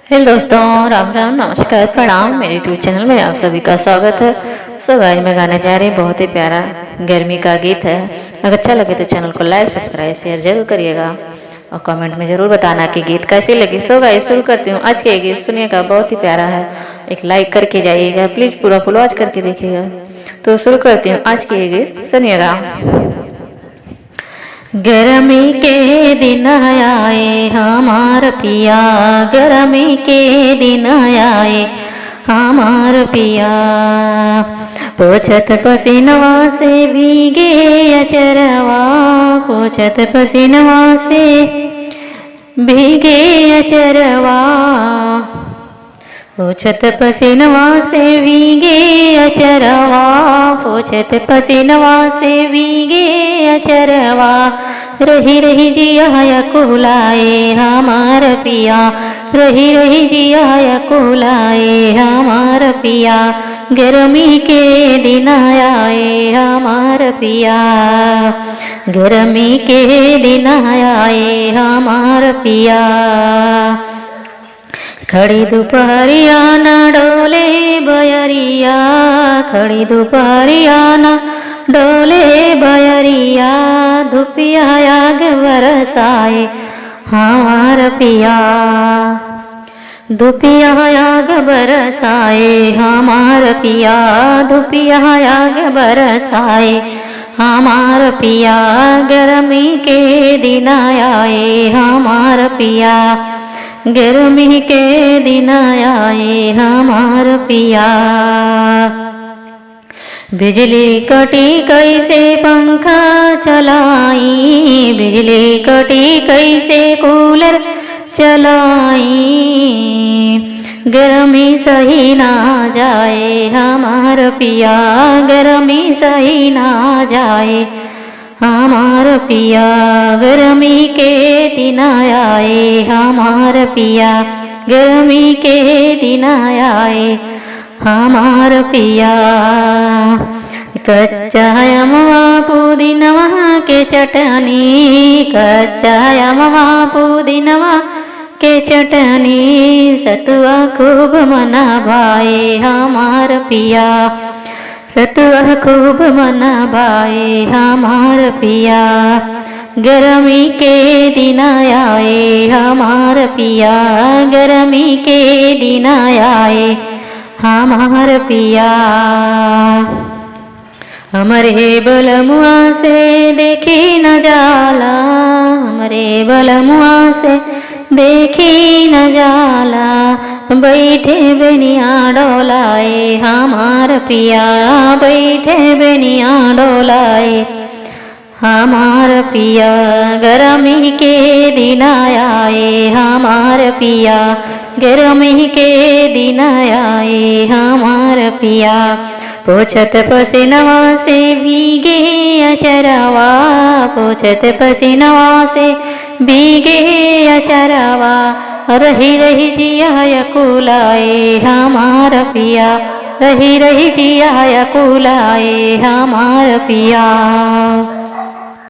Hello दोस्तों, राम राम, नमस्कार, प्रणाम। मेरे यूट्यूब चैनल में आप सभी का स्वागत है। आज मैं गाने जा रही बहुत ही प्यारा गर्मी का गीत है। अगर अच्छा लगे तो चैनल को लाइक सब्सक्राइब शेयर जरूर करिएगा और कमेंट में जरूर बताना कि गीत कैसी लगी। गाइस शुरू करती हूँ। आज के गीत सुनिएगा, बहुत ही प्यारा है। एक लाइक करके जाइएगा, प्लीज पूरा फुल वॉच करके देखिएगा। तो शुरू करती हूँ आज के गीत, सुनिएगा। गर्मी के दिन आए हमार पिया, गर्मी के दिन आए हमार पिया, पोछत पसीनवा से भीगे अचरवा, पोछत पसीनवा से भीगे अचरवा, पोछत पसीनवा से भीगे अचरवा, पोछत पसीनवा से भीगे अचरवा, रही रही जिया कुलाए हमार पिया, रही रही जिया कुलाए हमार पिया, गर्मी के दिन आए हमार पिया, गर्मी के दिन आए हमार पिया, खड़ी दोपहरिया न डोले बयरिया, खड़ी दोपहरिया न डोले बयरिया, धुपिया आग बरसाए हमार पिया, धुपिया आग बरसाए हमार पिया, धुपिया आग बरसाए हमार पिया, गर्मी के दिन आए हमार पिया, गर्मी के दिन आए हमार पिया, बिजली कटी कैसे पंखा चलाई, बिजली कटी कैसे कूलर चलाई, गर्मी सही ना जाए हमार पिया, गर्मी सही ना जाए हमार पिया, गर्मी के दिन आए हमार पिया, गर्मी के दिन आए हमार पिया, कच्चा अमवा पुदीनवा के चटनी, कच्चा अमवा पुदीनवा के चटनी, सतुआ खूब मना भाई हमार पिया, सतुआ खूब मना भाई हमार पिया, गर्मी के दिन आए हमार पिया, गर्मी के दिन आए हमार पिया, हमरे बलमुआ से देखी न जाला, हमरे बलमुआ से देखी न जाला, बैठे बेनिया डोलाए हमार पिया, बैठे बेनिया डोलाए हमार पिया, गर्मी के दिन आए हमार पिया, गर्मी के दिन आए हमार पिया, पोछत पसीनवा से भीगे अचरवा, पोछत पसीनवा से भीगे अचरवा, रही रही जिया कुलाए हमार पिया, रही रही जिया कुलाए हमार पिया।